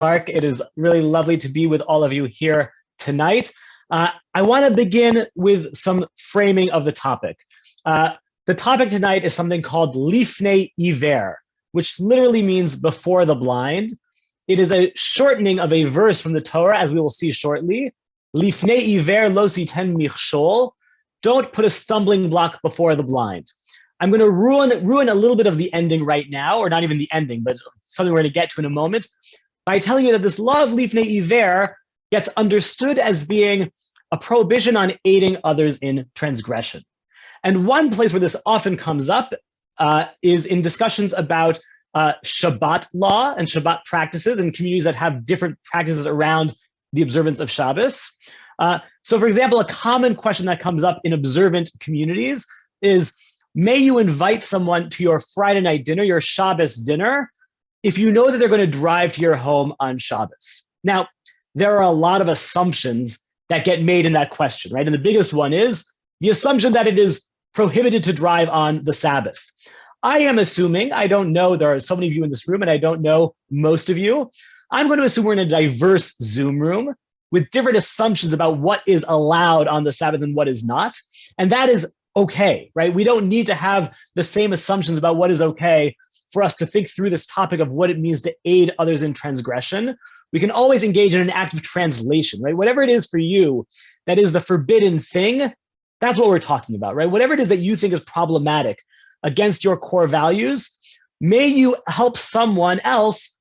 Mark. It is really lovely to be with all of you here tonight. I want to begin with some framing of the topic. The topic tonight is something called Lifnei Iver, which literally means before the blind. It is a shortening of a verse from the Torah, as we will see shortly. Lifnei Iver lo siten Micha'el. Don't put a stumbling block before the blind. I'm going to ruin a little bit of the ending right now, or not even the ending, but something we're going to get to in a moment, by telling you that this law of Lifnei Iver gets understood as being a prohibition on aiding others in transgression. And one place where this often comes up is in discussions about Shabbat law and Shabbat practices in communities that have different practices around the observance of Shabbos. So for example, a common question that comes up in observant communities is, may you invite someone to your Friday night dinner, your Shabbos dinner, if you know that they're going to drive to your home on Shabbos? Now, there are a lot of assumptions that get made in that question, right? And the biggest one is the assumption that it is prohibited to drive on the Sabbath. I am assuming, I don't know, there are so many of you in this room, and I don't know most of you. I'm going to assume we're in a diverse Zoom room with different assumptions about what is allowed on the Sabbath and what is not. And that is okay, right? We don't need to have the same assumptions about what is okay for us to think through this topic of what it means to aid others in transgression. We can always engage in an act of translation, right? Whatever it is for you that is the forbidden thing, that's what we're talking about, right? Whatever it is that you think is problematic against your core values, may you help someone else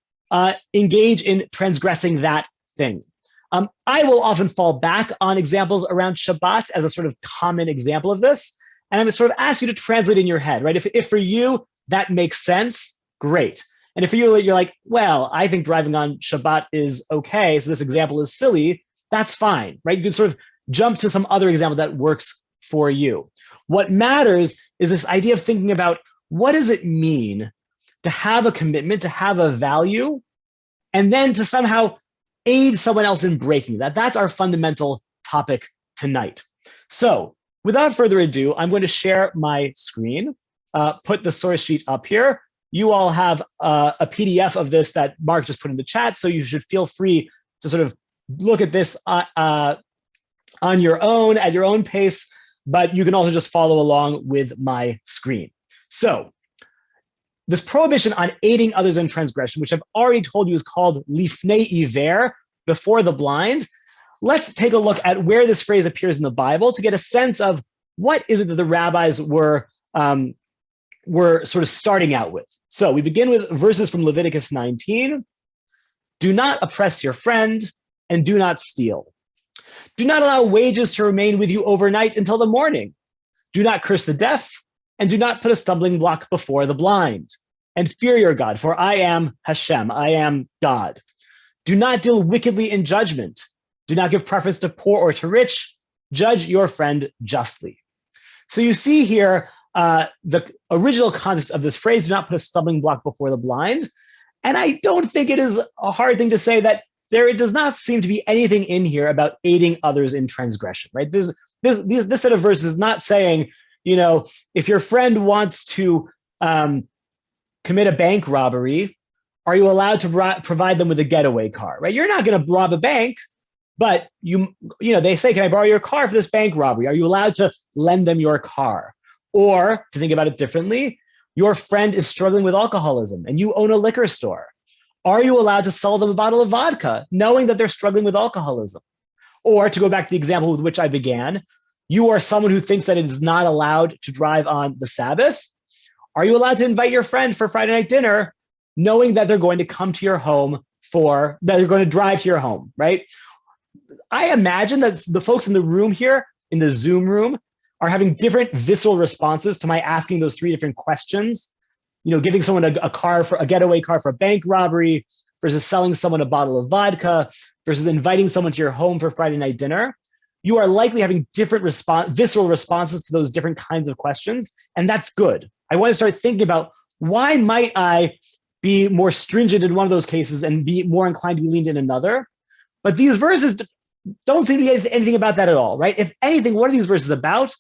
engage in transgressing that thing. I will often fall back on examples around Shabbat as a sort of common example of this. And I'm going to sort of ask you to translate in your head, right? If for you that makes sense, great. And if for you, you're like, well, I think driving on Shabbat is okay, so this example is silly, that's fine, right? You can sort of jump to some other example that works for you. What matters is this idea of thinking about, what does it mean to have a commitment, to have a value, and then to somehow aid someone else in breaking that? That's our fundamental topic tonight. So without further ado, I'm going to share my screen, put the source sheet up here. You all have a PDF of this that Mark just put in the chat, so you should feel free to sort of look at this on your own, at your own pace, but you can also just follow along with my screen. So this prohibition on aiding others in transgression, which I've already told you is called Lifnei Iver, before the blind. Let's take a look at where this phrase appears in the Bible to get a sense of what is it that the rabbis were sort of starting out with. So we begin with verses from Leviticus 19. Do not oppress your friend and do not steal. Do not allow wages to remain with you overnight until the morning. Do not curse the deaf and do not put a stumbling block before the blind. And fear your God, for I am Hashem, I am God. Do not deal wickedly in judgment. Do not give preference to poor or to rich. Judge your friend justly. So you see here, the original context of this phrase, do not put a stumbling block before the blind. And I don't think it is a hard thing to say that there does not seem to be anything in here about aiding others in transgression, right? This set of verses is not saying, you know, if your friend wants to commit a bank robbery, are you allowed to provide them with a getaway car, right? You're not going to rob a bank, but you know, they say, can I borrow your car for this bank robbery? Are you allowed to lend them your car? Or to think about it differently, your friend is struggling with alcoholism and you own a liquor store. Are you allowed to sell them a bottle of vodka knowing that they're struggling with alcoholism? Or to go back to the example with which I began, you are someone who thinks that it is not allowed to drive on the Sabbath. Are you allowed to invite your friend for Friday night dinner knowing that they're going to come to your home that they're going to drive to your home, right? I imagine that the folks in the room here, in the Zoom room, are having different visceral responses to my asking those three different questions. You know, giving someone a getaway car for a bank robbery versus selling someone a bottle of vodka versus inviting someone to your home for Friday night dinner. You are likely having different visceral responses to those different kinds of questions, and that's good. I want to start thinking about, why might I be more stringent in one of those cases and be more inclined to be leaned in another? But these verses don't seem to be anything about that at all, right? If anything, what are these verses about?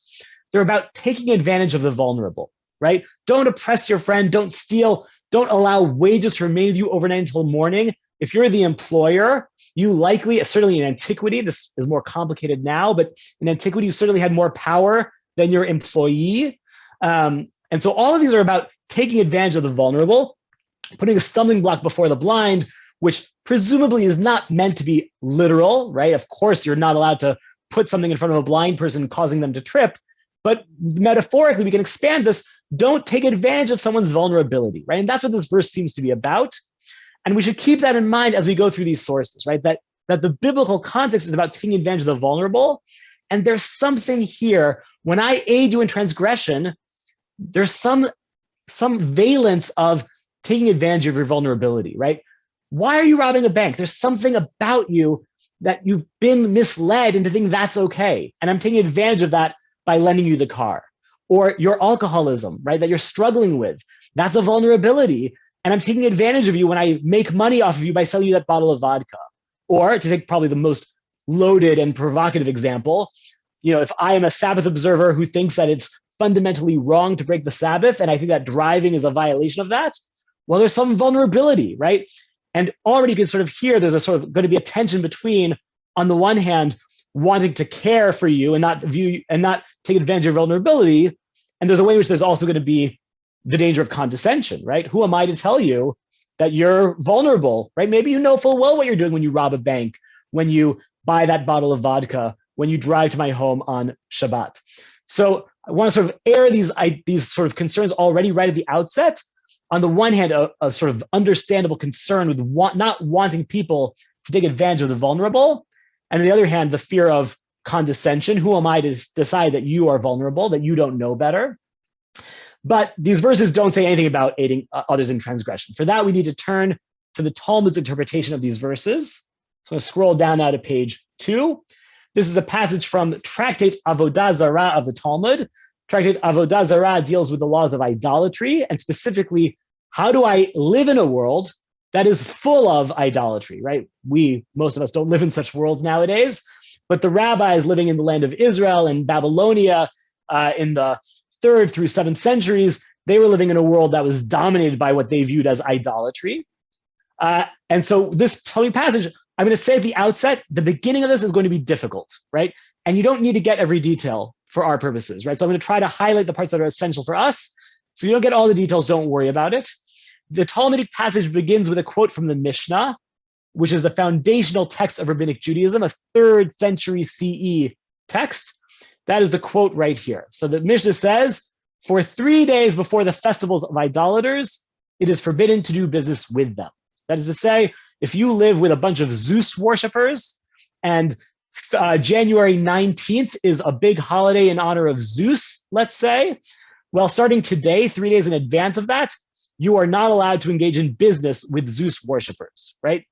They're about taking advantage of the vulnerable, right? Don't oppress your friend, don't steal, don't allow wages to remain with you overnight until morning. if you're the employer, you likely, certainly in antiquity, this is more complicated now, but in antiquity, you certainly had more power than your employee. And so all of these are about taking advantage of the vulnerable, putting a stumbling block before the blind, which presumably is not meant to be literal, right? Of course, you're not allowed to put something in front of a blind person causing them to trip, but metaphorically, we can expand this. Don't take advantage of someone's vulnerability, right? And that's what this verse seems to be about. And we should keep that in mind as we go through these sources, right? That the biblical context is about taking advantage of the vulnerable. And there's something here. When I aid you in transgression, there's some valence of taking advantage of your vulnerability, right? Why are you robbing a bank? There's something about you that you've been misled into thinking that's okay. And I'm taking advantage of that by lending you the car. Or your alcoholism, right, that you're struggling with. That's a vulnerability. And I'm taking advantage of you when I make money off of you by selling you that bottle of vodka. Or to take probably the most loaded and provocative example, if I am a Sabbath observer who thinks that it's fundamentally wrong to break the Sabbath, and I think that driving is a violation of that, well, there's some vulnerability, right? And already you can sort of hear there's a sort of going to be a tension between, on the one hand, wanting to care for you and not take advantage of vulnerability. And there's a way in which there's also going to be the danger of condescension, right? Who am I to tell you that you're vulnerable, right? Maybe you know full well what you're doing when you rob a bank, when you buy that bottle of vodka, when you drive to my home on Shabbat. So I want to sort of air these sort of concerns already right at the outset. On the one hand, a sort of understandable concern with not wanting people to take advantage of the vulnerable. And on the other hand, the fear of condescension. Who am I to decide that you are vulnerable, that you don't know better? But these verses don't say anything about aiding others in transgression. For that, we need to turn to the Talmud's interpretation of these verses. So I'm going to scroll down now to page 2. This is a passage from Tractate Avodah Zarah of the Talmud. Tractate Avodah Zarah deals with the laws of idolatry, and specifically, how do I live in a world that is full of idolatry, right? Most of us don't live in such worlds nowadays, but the rabbis living in the land of Israel and Babylonia in the 3rd through 7th centuries, they were living in a world that was dominated by what they viewed as idolatry. And so this passage, I'm going to say at the outset, the beginning of this is going to be difficult, right? And you don't need to get every detail for our purposes, right? So I'm going to try to highlight the parts that are essential for us. So you don't get all the details, don't worry about it. The Talmudic passage begins with a quote from the Mishnah, which is a foundational text of Rabbinic Judaism, a 3rd century CE text. That is the quote right here. So the Mishnah says, for 3 days before the festivals of idolaters, it is forbidden to do business with them. That is to say, if you live with a bunch of Zeus worshipers and January 19th is a big holiday in honor of Zeus, let's say, well, starting today, 3 days in advance of that, you are not allowed to engage in business with Zeus worshipers, right?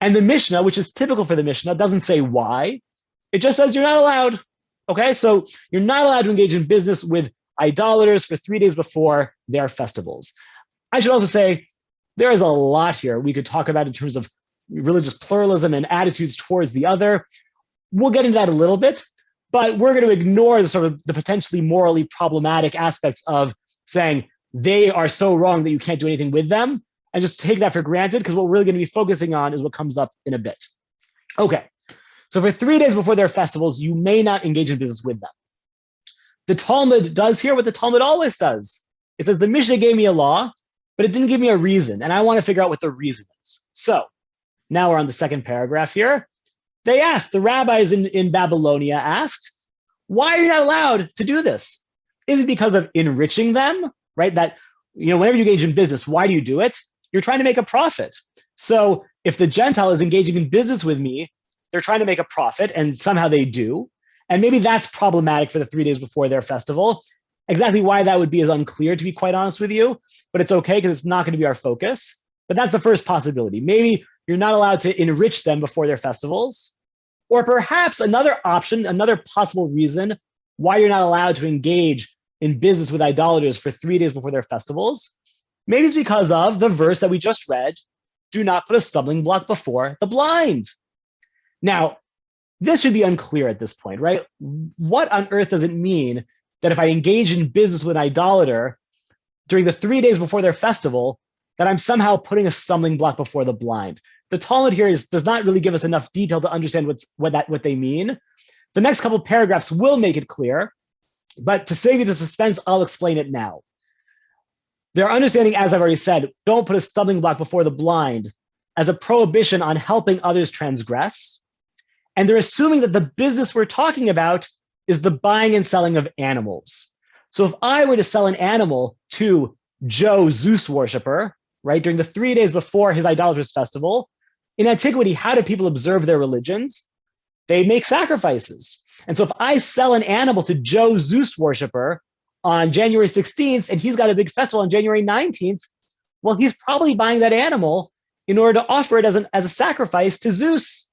And the Mishnah, which is typical for the Mishnah, doesn't say why. It just says you're not allowed, okay? So you're not allowed to engage in business with idolaters for 3 days before their festivals. I should also say there is a lot here we could talk about in terms of religious pluralism and attitudes towards the other. We'll get into that a little bit, but we're going to ignore the sort of the potentially morally problematic aspects of saying they are so wrong that you can't do anything with them, and just take that for granted, because what we're really going to be focusing on is what comes up in a bit. Okay, so for 3 days before their festivals, you may not engage in business with them. The Talmud does here what the Talmud always does. It says the Mishnah gave me a law, but it didn't give me a reason, and I want to figure out what the reason is. So now we're on the second paragraph here. The rabbis in Babylonia asked, why are you not allowed to do this? Is it because of enriching them, right? That, whenever you engage in business, why do you do it? You're trying to make a profit. So if the Gentile is engaging in business with me, they're trying to make a profit, and somehow they do. And maybe that's problematic for the 3 days before their festival. Exactly why that would be is unclear, to be quite honest with you, but it's okay because it's not going to be our focus. But that's the first possibility. Maybe you're not allowed to enrich them before their festivals. Or perhaps another option, another possible reason why you're not allowed to engage in business with idolaters for 3 days before their festivals, maybe it's because of the verse that we just read, do not put a stumbling block before the blind. Now, this should be unclear at this point, right? What on earth does it mean that if I engage in business with an idolater during the 3 days before their festival, that I'm somehow putting a stumbling block before the blind? the Talmud here does not really give us enough detail to understand what they mean. The next couple paragraphs will make it clear, but to save you the suspense, I'll explain it now. Their understanding, as I've already said, don't put a stumbling block before the blind, as a prohibition on helping others transgress. And they're assuming that the business we're talking about is the buying and selling of animals. So if I were to sell an animal to Joe Zeus worshiper, right, during the 3 days before his Idolaters festival, in antiquity, how did people observe their religions? They make sacrifices. And so if I sell an animal to Joe Zeus worshiper on January 16th, and he's got a big festival on January 19th, well, he's probably buying that animal in order to offer it as a sacrifice to Zeus.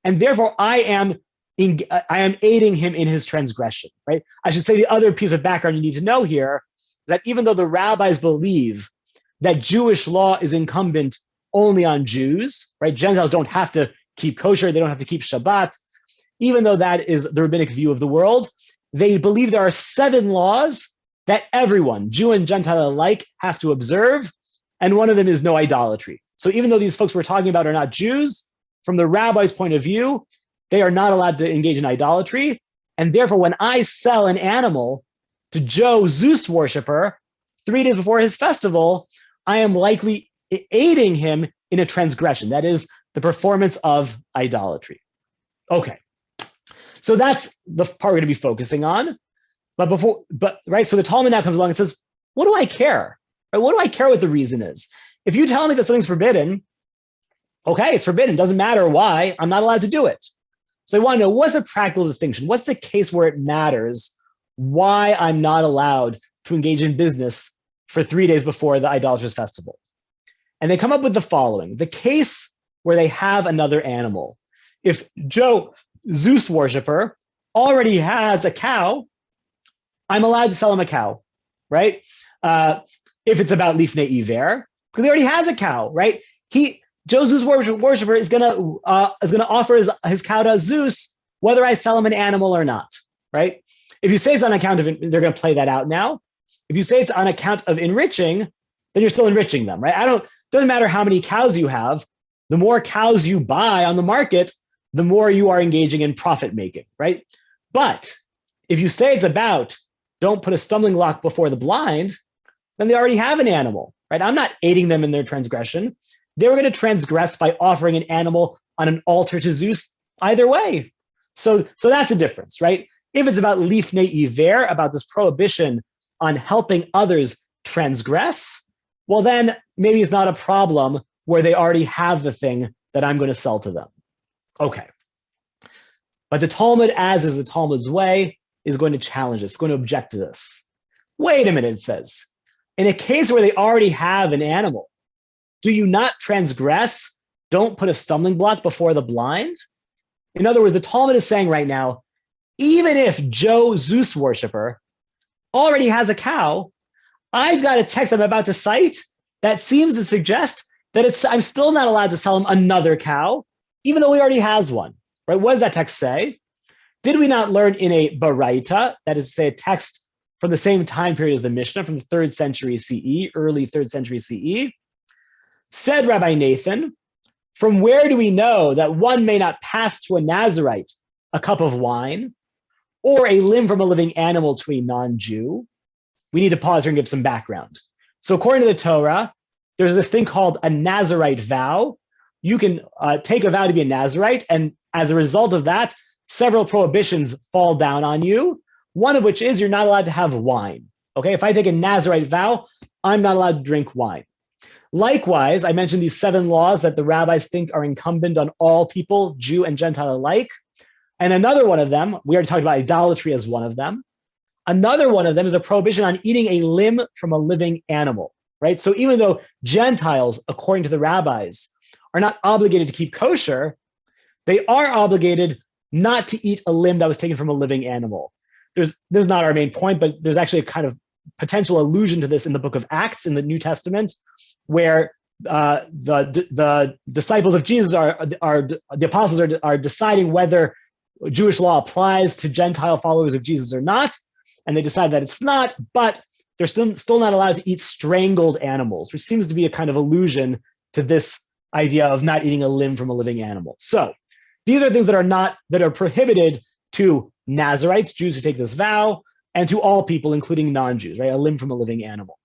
And therefore, I am aiding him in his transgression, right? I should say the other piece of background you need to know here is that even though the rabbis believe that Jewish law is incumbent only on Jews, right? Gentiles don't have to keep kosher, they don't have to keep Shabbat. Even though that is the rabbinic view of the world, they believe there are 7 laws that everyone, Jew and Gentile alike, have to observe, and one of them is no idolatry. So even though these folks we're talking about are not Jews, from the rabbi's point of view, they are not allowed to engage in idolatry, and therefore when I sell an animal to Joe Zeus worshiper 3 days before his festival, I am likely aiding him in a transgression. That is the performance of idolatry. Okay, so that's the part we're going to be focusing on. But so the Talmud now comes along and says, what do I care? Right? What do I care what the reason is? If you tell me that something's forbidden, okay, it's forbidden. Doesn't matter why. I'm not allowed to do it. So I want to know, what's the practical distinction? What's the case where it matters why I'm not allowed to engage in business for 3 days before the Idolaters festival? And they come up with the following. The case where they have another animal. If Joe, Zeus worshiper, already has a cow, I'm allowed to sell him a cow, right? If it's about Lifnei Iver, because he already has a cow, right? Joe Zeus worshiper is gonna offer his cow to Zeus, whether I sell him an animal or not, right? If you say it's on account of, they're gonna play that out now. If you say it's on account of enriching, then you're still enriching them, right? Doesn't matter how many cows you have. The more cows you buy on the market, the more you are engaging in profit making, right? But if you say it's about don't put a stumbling block before the blind, then they already have an animal, right? I'm not aiding them in their transgression. They were going to transgress by offering an animal on an altar to Zeus either way. So that's the difference, right? If it's about Lifnei Iver, about this prohibition on helping others transgress, well, then maybe it's not a problem where they already have the thing that I'm going to sell to them. Okay. But the Talmud, as is the Talmud's way, is going to challenge this, going to object to this. Wait a minute, it says. In a case where they already have an animal, do you not transgress? Don't put a stumbling block before the blind? In other words, the Talmud is saying right now, even if Joe Zeus worshiper already has a cow, I've got a text I'm about to cite that seems to suggest that I'm still not allowed to sell him another cow, even though he already has one, right? What does that text say? Did we not learn in a Baraita, that is to say a text from the same time period as the Mishnah, from the 3rd century CE, early 3rd century CE, said Rabbi Nathan, from where do we know that one may not pass to a Nazirite a cup of wine or a limb from a living animal to a non-Jew? We need to pause here and give some background. So according to the Torah, there's this thing called a Nazirite vow. You can take a vow to be a Nazirite, and as a result of that, several prohibitions fall down on you, one of which is you're not allowed to have wine. Okay, if I take a Nazirite vow, I'm not allowed to drink wine. Likewise, I mentioned these 7 laws that the rabbis think are incumbent on all people, Jew and Gentile alike. And another one of them, we already talked about idolatry as one of them. Another one of them is a prohibition on eating a limb from a living animal, right? So even though Gentiles, according to the rabbis, are not obligated to keep kosher, they are obligated not to eat a limb that was taken from a living animal. This is not our main point, but there's actually a kind of potential allusion to this in the book of Acts in the New Testament, where the disciples of Jesus the apostles are deciding whether Jewish law applies to Gentile followers of Jesus or not, and they decide that it's not, but they're still not allowed to eat strangled animals, which seems to be a kind of allusion to this idea of not eating a limb from a living animal. So these are things that are prohibited to Nazarites, Jews who take this vow, and to all people, including non-Jews, right? A limb from a living animal.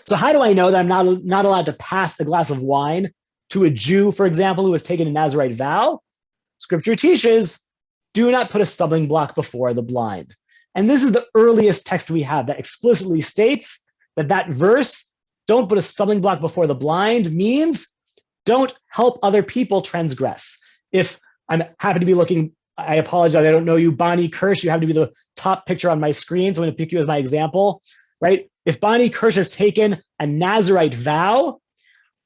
So how do I know that I'm not allowed to pass a glass of wine to a Jew, for example, who has taken a Nazarite vow? Scripture teaches, do not put a stumbling block before the blind. And this is the earliest text we have that explicitly states that verse, don't put a stumbling block before the blind, means don't help other people transgress. If I'm happy to be looking, I apologize, I don't know you, Bonnie Kirsch, you happen to be the top picture on my screen, so I'm going to pick you as my example, right? If Bonnie Kirsch has taken a Nazarite vow,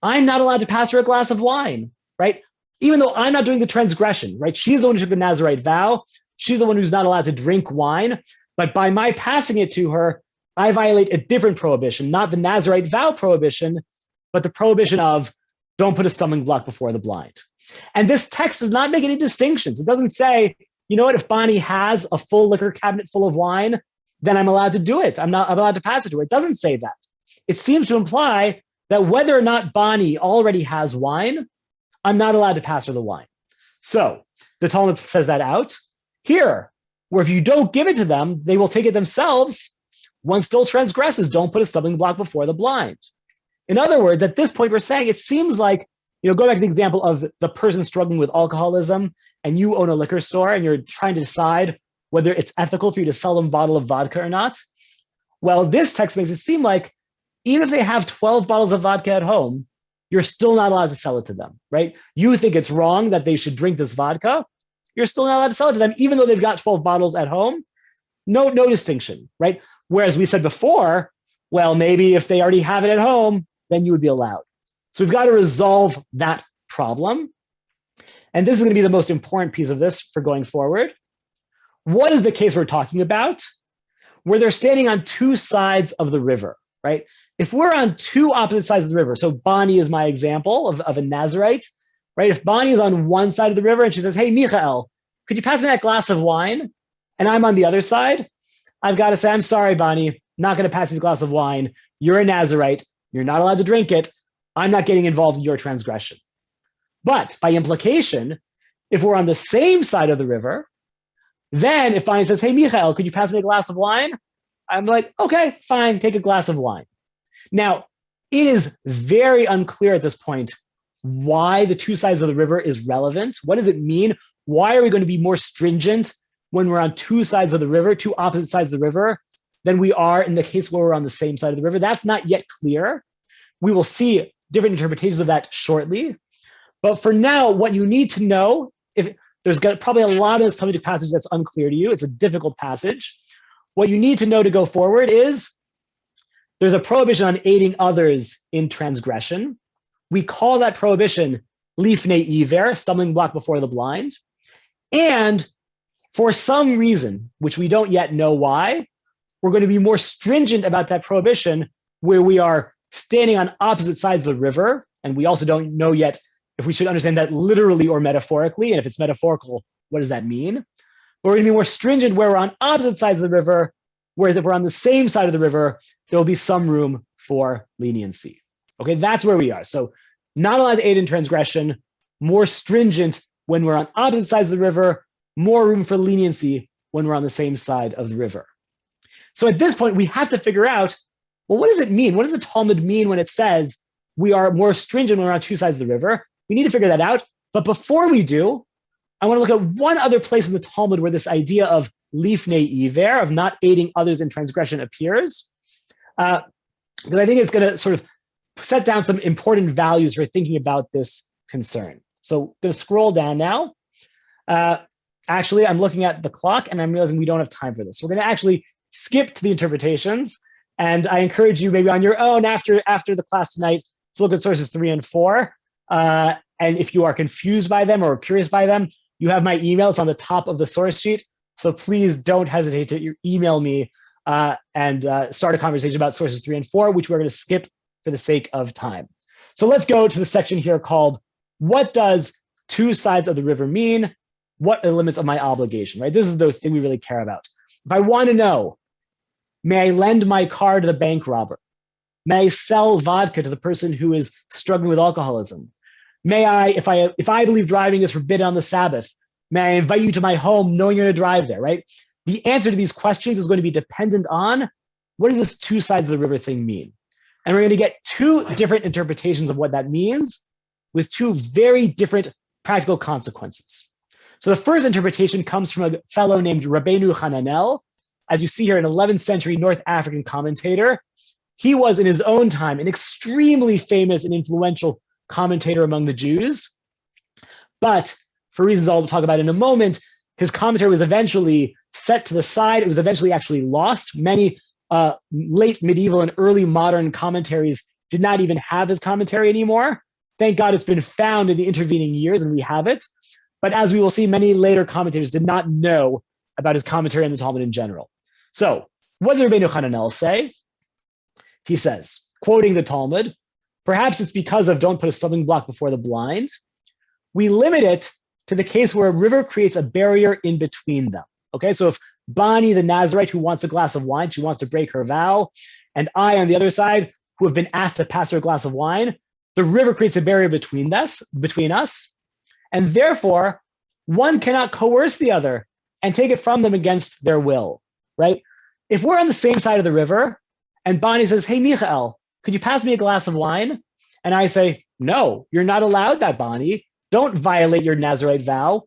I'm not allowed to pass her a glass of wine, right? Even though I'm not doing the transgression, right? She's the one who took the Nazarite vow. She's the one who's not allowed to drink wine. But by my passing it to her, I violate a different prohibition, not the Nazarite vow prohibition, but the prohibition of don't put a stumbling block before the blind. And this text does not make any distinctions. It doesn't say, you know what, if Bonnie has a full liquor cabinet full of wine, then I'm allowed to do it. I'm allowed to pass it to her. It doesn't say that. It seems to imply that whether or not Bonnie already has wine, I'm not allowed to pass her the wine. So the Talmud says that out. Here, where if you don't give it to them, they will take it themselves. One still transgresses. Don't put a stumbling block before the blind. In other words, at this point, we're saying it seems like, go back to the example of the person struggling with alcoholism, and you own a liquor store and you're trying to decide whether it's ethical for you to sell them a bottle of vodka or not. Well, this text makes it seem like even if they have 12 bottles of vodka at home, you're still not allowed to sell it to them, right? You think it's wrong that they should drink this vodka. You're still not allowed to sell it to them, even though they've got 12 bottles at home. No distinction, right? Whereas we said before, well, maybe if they already have it at home, then you would be allowed. So we've got to resolve that problem. And this is going to be the most important piece of this for going forward. What is the case we're talking about? Where they're standing on two sides of the river, right? If we're on two opposite sides of the river, so Bonnie is my example of a Nazarite, right? If Bonnie is on one side of the river and she says, hey, Micha'el, could you pass me that glass of wine? And I'm on the other side, I've got to say, I'm sorry, Bonnie, not going to pass you the glass of wine. You're a Nazarite. You're not allowed to drink it. I'm not getting involved in your transgression. But by implication, if we're on the same side of the river, then if Bonnie says, hey, Micha'el, could you pass me a glass of wine? I'm like, okay, fine, take a glass of wine. Now, it is very unclear at this point why the two sides of the river is relevant. What does it mean? Why are we going to be more stringent when we're on two sides of the river, two opposite sides of the river, than we are in the case where we're on the same side of the river? That's not yet clear. We will see different interpretations of that shortly. But for now, what you need to know, if there's probably a lot of this Talmudic passage that's unclear to you, it's a difficult passage. What you need to know to go forward is there's a prohibition on aiding others in transgression. We call that prohibition Lifnei Iver, stumbling block before the blind. And for some reason, which we don't yet know why, we're going to be more stringent about that prohibition where we are standing on opposite sides of the river. And we also don't know yet if we should understand that literally or metaphorically. And if it's metaphorical, what does that mean? But we're going to be more stringent where we're on opposite sides of the river. Whereas if we're on the same side of the river, there will be some room for leniency. Okay, that's where we are. So not allowed to aid in transgression, more stringent when we're on opposite sides of the river, more room for leniency when we're on the same side of the river. So at this point, we have to figure out, well, what does it mean? What does the Talmud mean when it says we are more stringent when we're on two sides of the river? We need to figure that out. But before we do, I want to look at one other place in the Talmud where this idea of Lifnei Iver, of not aiding others in transgression, appears. Because I think it's going to sort of set down some important values for thinking about this concern. So I'm going to scroll down now. Actually, I'm looking at the clock and I'm realizing we don't have time for this. So we're going to actually skip to the interpretations. And I encourage you maybe on your own after the class tonight to look at sources 3 and 4. And if you are confused by them or curious by them, you have my email. It's on the top of the source sheet. So please don't hesitate to email me and start a conversation about sources 3 and 4, which we're going to skip for the sake of time. So let's go to the section here called, what does two sides of the river mean? What are the limits of my obligation, right? This is the thing we really care about. If I want to know, may I lend my car to the bank robber? May I sell vodka to the person who is struggling with alcoholism? May I, if I believe driving is forbidden on the Sabbath, may I invite you to my home knowing you're going to drive there, right? The answer to these questions is going to be dependent on what does this two sides of the river thing mean? And we're going to get two different interpretations of what that means with two very different practical consequences. So the first interpretation comes from a fellow named Rabbeinu Hananel. As you see here, an 11th century North African commentator. He was in his own time an extremely famous and influential commentator among the Jews. But for reasons I'll talk about in a moment, his commentary was eventually set to the side. It was eventually actually lost. Many late medieval and early modern commentaries did not even have his commentary anymore. Thank God it's been found in the intervening years and we have it. But as we will see, many later commentators did not know about his commentary on the Talmud in general. So what does Rabbeinu Hananel say? He says, quoting the Talmud, perhaps it's because of don't put a stumbling block before the blind. We limit it to the case where a river creates a barrier in between them. Okay, so if Bani, the Nazarite, who wants a glass of wine, she wants to break her vow, and I, on the other side, who have been asked to pass her a glass of wine, the river creates a barrier between us, and therefore, one cannot coerce the other and take it from them against their will, right? If we're on the same side of the river, and Bani says, hey, Micha'el, could you pass me a glass of wine? And I say, no, you're not allowed that, Bani. Don't violate your Nazarite vow.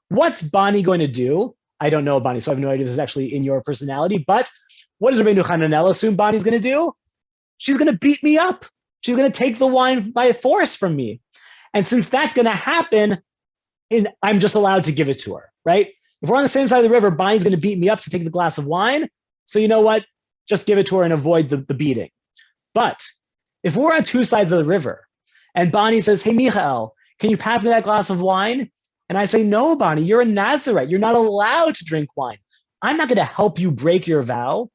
What's Bani going to do? I don't know Bani, so I have no idea if this is actually in your personality, but what does Rabbeinu Hananel assume Bani's going to do? She's going to beat me up. She's going to take the wine by force from me. And since that's going to happen, I'm just allowed to give it to her, right? If we're on the same side of the river, Bani's going to beat me up to take the glass of wine. So you know what? Just give it to her and avoid the beating. But if we're on two sides of the river and Bani says, hey, Micha'el, can you pass me that glass of wine? And I say, no, Bani, you're a Nazarite. You're not allowed to drink wine. I'm not going to help you break your vow.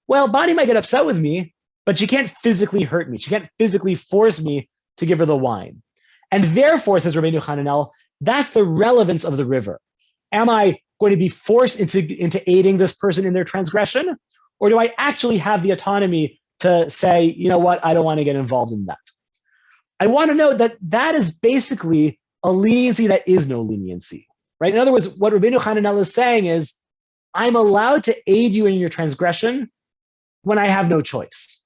Well, Bani might get upset with me, but she can't physically hurt me. She can't physically force me to give her the wine. And therefore, says Rabbeinu Hananel, that's the relevance of the river. Am I going to be forced into aiding this person in their transgression? Or do I actually have the autonomy to say, you know what, I don't want to get involved in that? I want to note that that is basically a leniency that is no leniency, right? In other words, what Rabbeinu Hananel is saying is, I'm allowed to aid you in your transgression when I have no choice.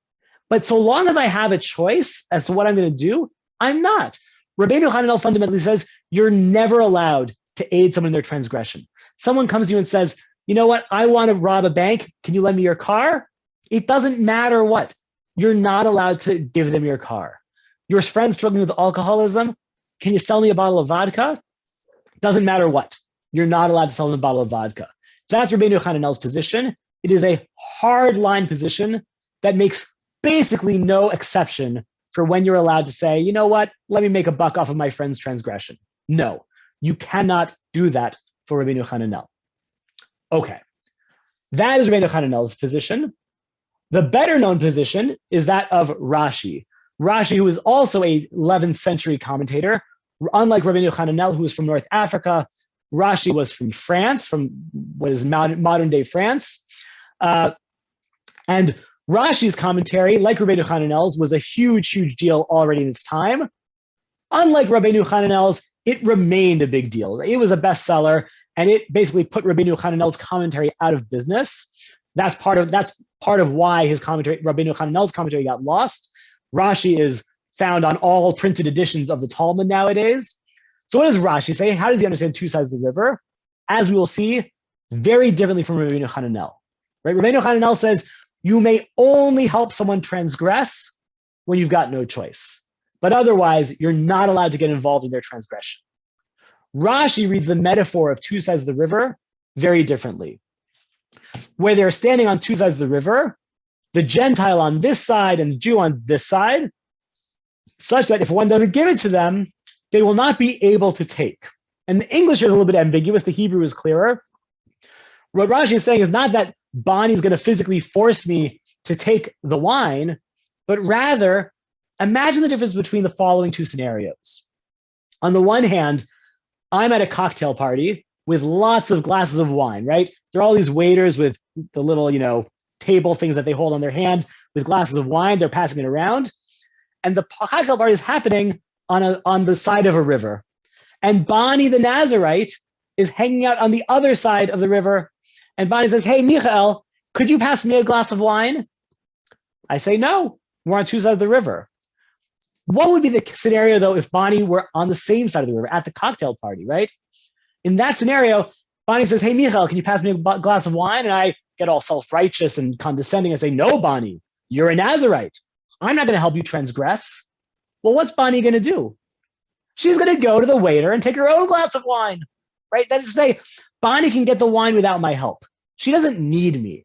But so long as I have a choice as to what I'm going to do, I'm not. Rabbeinu Hananel fundamentally says, you're never allowed to aid someone in their transgression. Someone comes to you and says, you know what, I want to rob a bank. Can you lend me your car? It doesn't matter what. You're not allowed to give them your car. Your friend's struggling with alcoholism. Can you sell me a bottle of vodka? Doesn't matter what. You're not allowed to sell them a bottle of vodka. So that's Rabbeinu Hananel's position. It is a hard line position that makes basically no exception for when you're allowed to say, you know what, let me make a buck off of my friend's transgression. No, you cannot do that for Rabbeinu Hananel. Okay, that is Rabbeinu Hananel's position. The better known position is that of Rashi. Rashi, who is also a 11th century commentator, unlike Rabbeinu Hananel, who is from North Africa, Rashi was from France, from what is modern day France. And Rashi's commentary, like Rabbeinu Hananel's, was a huge, huge deal already in its time. Unlike Rabbeinu Hananel's, it remained a big deal. It was a bestseller, and it basically put Rabbeinu Hananel's commentary out of business. That's part of why his commentary, Rabbeinu Hananel's commentary, got lost. Rashi is found on all printed editions of the Talmud nowadays. So what does Rashi say? How does he understand two sides of the river? As we will see, very differently from Rabbeinu Hananel. Right? Rabbeinu Hananel says, you may only help someone transgress when you've got no choice. But otherwise, you're not allowed to get involved in their transgression. Rashi reads the metaphor of two sides of the river very differently. Where they're standing on two sides of the river, the Gentile on this side and the Jew on this side, such that if one doesn't give it to them, they will not be able to take. And the English here is a little bit ambiguous. The Hebrew is clearer. What Rashi is saying is not that Bani is going to physically force me to take the wine, but rather imagine the difference between the following two scenarios. On the one hand, I'm at a cocktail party with lots of glasses of wine, right? There are all these waiters with the little, table things that they hold on their hand with glasses of wine. They're passing it around. And the cocktail party is happening on the side of a river, and Bonnie the Nazarite is hanging out on the other side of the river, and Bonnie says, "Hey, Micha'el, could you pass me a glass of wine?" I say, "No, we're on two sides of the river." What would be the scenario, though, if Bonnie were on the same side of the river at the cocktail party, right? In that scenario, Bonnie says, "Hey, Micha'el, can you pass me a glass of wine?" And I get all self-righteous and condescending and say, "No, Bonnie, you're a Nazarite. I'm not going to help you transgress." Well, what's Bonnie going to do? She's going to go to the waiter and take her own glass of wine, right? That is to say, Bonnie can get the wine without my help. She doesn't need me.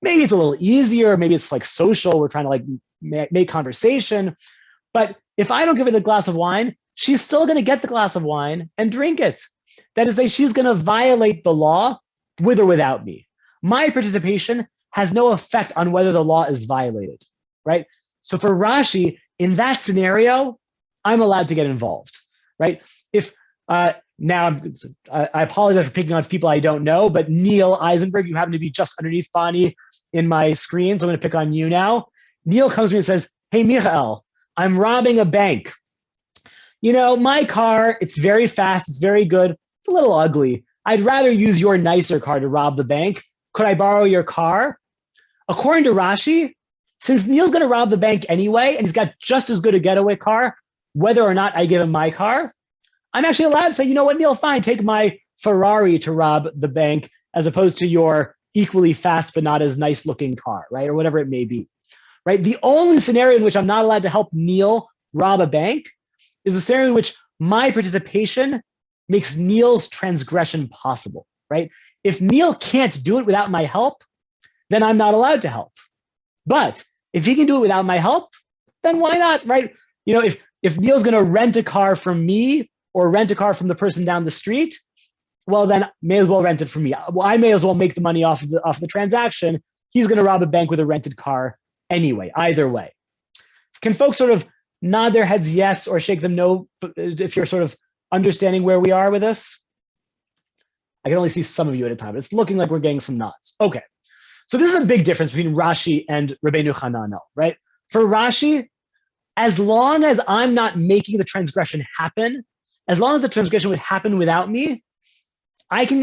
Maybe it's a little easier. Maybe it's like social. We're trying to like make conversation. But if I don't give her the glass of wine, she's still going to get the glass of wine and drink it. That is to say, she's going to violate the law with or without me. My participation has no effect on whether the law is violated, right? So for Rashi, in that scenario, I'm allowed to get involved, right? If now I apologize for picking on people I don't know, but Neil Eisenberg, you happen to be just underneath Bonnie in my screen, so I'm going to pick on you now. Neil comes to me and says, "Hey, Micha'el, I'm robbing a bank. You know, my car, it's very fast, it's very good, it's a little ugly. I'd rather use your nicer car to rob the bank. Could I borrow your car?" According to Rashi, since Neil's going to rob the bank anyway, and he's got just as good a getaway car, whether or not I give him my car, I'm actually allowed to say, "You know what, Neil, fine, take my Ferrari to rob the bank as opposed to your equally fast but not as nice looking car," right? Or whatever it may be, right? The only scenario in which I'm not allowed to help Neil rob a bank is the scenario in which my participation makes Neil's transgression possible, right? If Neil can't do it without my help, then I'm not allowed to help. But if he can do it without my help, then why not, right? You know, if Neil's going to rent a car from me or rent a car from the person down the street, well, then may as well rent it from me. Well, I may as well make the money off the transaction. He's going to rob a bank with a rented car anyway, either way. Can folks sort of nod their heads yes or shake them no if you're sort of understanding where we are with this? I can only see some of you at a time. It's looking like we're getting some nods. Okay. So this is a big difference between Rashi and Rabbeinu Hananel, right? For Rashi, as long as I'm not making the transgression happen, as long as the transgression would happen without me, I can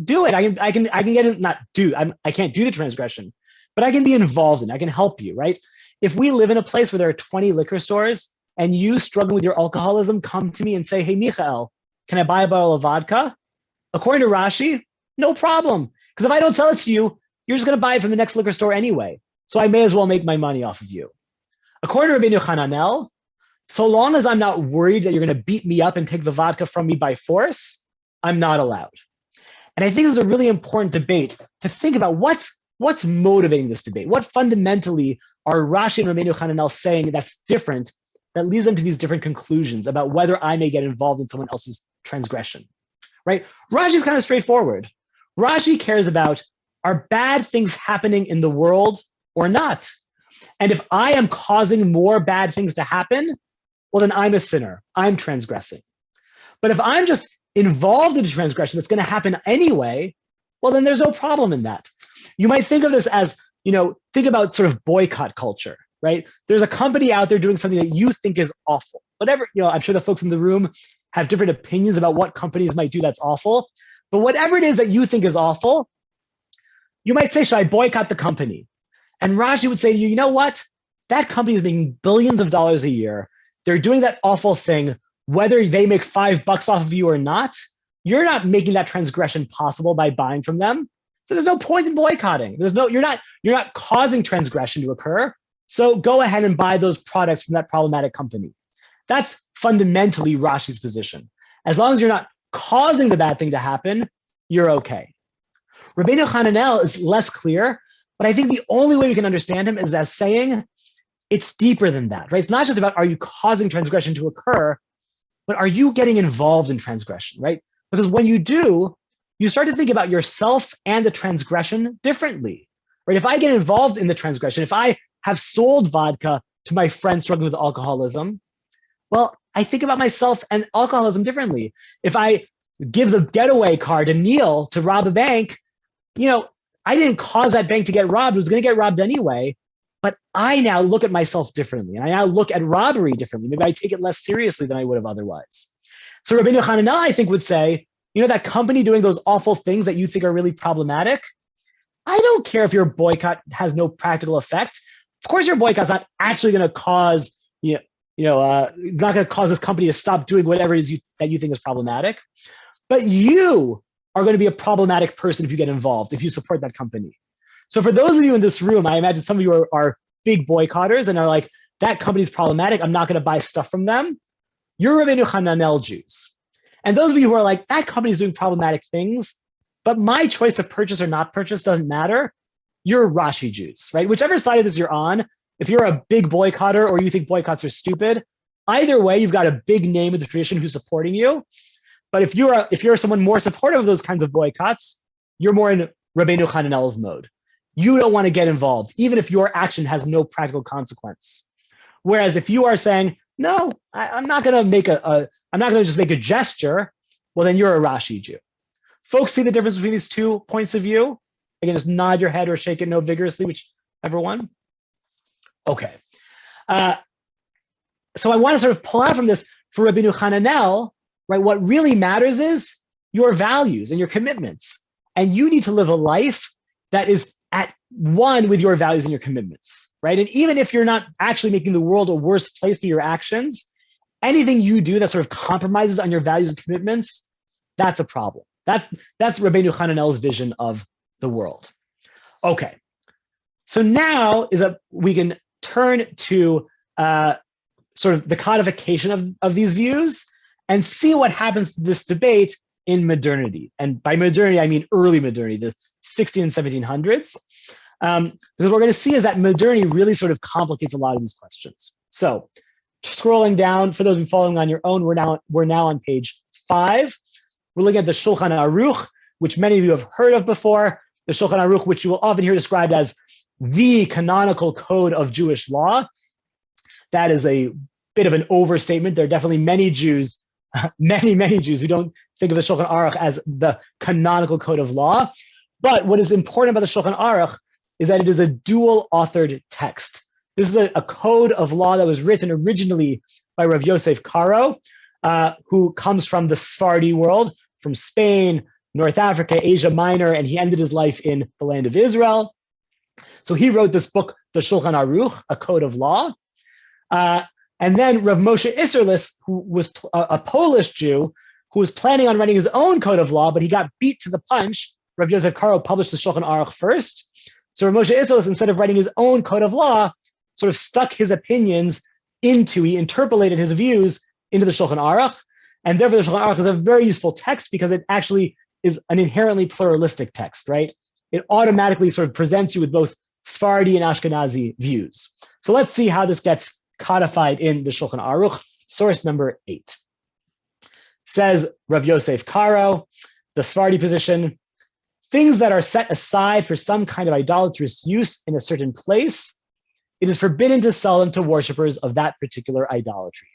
do it. I can get it, not do. I can't do the transgression, but I can be involved in it. I can help you, right? If we live in a place where there are 20 liquor stores and you struggling with your alcoholism come to me and say, "Hey, Micha'el, can I buy a bottle of vodka?" According to Rashi, no problem. Because if I don't sell it to you, you're just going to buy it from the next liquor store anyway. So I may as well make my money off of you. According to Rabbeinu Hananel, so long as I'm not worried that you're going to beat me up and take the vodka from me by force, I'm not allowed. And I think this is a really important debate to think about what's motivating this debate. What fundamentally are Rashi and Rabbeinu Hananel saying that's different, that leads them to these different conclusions about whether I may get involved in someone else's transgression, right? Rashi is kind of straightforward. Rashi cares about, are bad things happening in the world or not? And if I am causing more bad things to happen, well, then I'm a sinner. I'm transgressing. But if I'm just involved in a transgression that's going to happen anyway, well, then there's no problem in that. You might think of this as, think about sort of boycott culture, right? There's a company out there doing something that you think is awful. Whatever, I'm sure the folks in the room have different opinions about what companies might do that's awful. But whatever it is that you think is awful, you might say, "Should I boycott the company?" And Rashi would say to you, "You know what? That company is making billions of dollars a year. They're doing that awful thing. Whether they make $5 off of you or not, you're not making that transgression possible by buying from them. So there's no point in boycotting. You're not causing transgression to occur. So go ahead and buy those products from that problematic company." That's fundamentally Rashi's position. As long as you're not causing the bad thing to happen, you're okay. Rabbeinu Hananel is less clear, but I think the only way we can understand him is as saying it's deeper than that, right? It's not just about, are you causing transgression to occur, but are you getting involved in transgression, right? Because when you do, you start to think about yourself and the transgression differently, right? If I get involved in the transgression, if I have sold vodka to my friend struggling with alcoholism, well, I think about myself and alcoholism differently. If I give the getaway car to Neil to rob a bank, I didn't cause that bank to get robbed. It was going to get robbed anyway. but I now look at myself differently, and I now look at robbery differently. Maybe I take it less seriously than I would have otherwise. So Rabbeinu Hananel, I think, would say, that company doing those awful things that you think are really problematic, I don't care if your boycott has no practical effect. Of course, your boycott's not actually going to cause, it's not going to cause this company to stop doing whatever it is that you think is problematic. But you are going to be a problematic person if you get involved, if you support that company. So for those of you in this room, I imagine some of you are big boycotters and are like, that company's problematic, I'm not going to buy stuff from them. You're Rabbeinu Hananel Jews. And those of you who are like, that company's doing problematic things, but my choice to purchase or not purchase doesn't matter, you're Rashi Jews, right? Whichever side of this you're on, if you're a big boycotter or you think boycotts are stupid, either way, you've got a big name in the tradition who's supporting you. But if you're someone more supportive of those kinds of boycotts, you're more in Rabbeinu Hananel's mode. You don't want to get involved, even if your action has no practical consequence. Whereas if you are saying, no, I'm not going to just make a gesture, well, then you're a Rashi Jew. Folks see the difference between these 2 points of view? Again, just nod your head or shake it no vigorously, whichever one. Okay. So I want to sort of pull out from this for Rabbeinu Hananel, right? What really matters is your values and your commitments. And you need to live a life that is at one with your values and your commitments, right? And even if you're not actually making the world a worse place through your actions, anything you do that sort of compromises on your values and commitments, that's a problem. That's Rabbeinu Hananel's vision of the world. Okay, so now we can turn to sort of the codification of these views and see what happens to this debate in modernity. And by modernity, I mean early modernity, the 16 and 1700s. Because what we're going to see is that modernity really sort of complicates a lot of these questions. So scrolling down, for those of you following on your own, we're now on page 5. We're looking at the Shulchan Aruch, which many of you have heard of before. The Shulchan Aruch, which you will often hear described as the canonical code of Jewish law. That is a bit of an overstatement. There are definitely many Jews, many Jews who don't think of the Shulchan Aruch as the canonical code of law. But what is important about the Shulchan Aruch is that it is a dual-authored text. This is a code of law that was written originally by Rav Yosef Karo, who comes from the Sephardi world, from Spain, North Africa, Asia Minor, and he ended his life in the land of Israel. So he wrote this book, the Shulchan Aruch, a code of law. And then Rav Moshe Isserlis, who was a Polish Jew, who was planning on writing his own code of law, but he got beat to the punch. Rav Yosef Karo published the Shulchan Aruch first. So Rav Moshe Isserlis, instead of writing his own code of law, sort of stuck his opinions he interpolated his views into the Shulchan Aruch. And therefore the Shulchan Aruch is a very useful text because it actually is an inherently pluralistic text, right? It automatically sort of presents you with both Sephardi and Ashkenazi views. So let's see how this gets codified in the Shulchan Aruch, source number 8. Says Rav Yosef Karo, the Sephardi position, things that are set aside for some kind of idolatrous use in a certain place, it is forbidden to sell them to worshipers of that particular idolatry.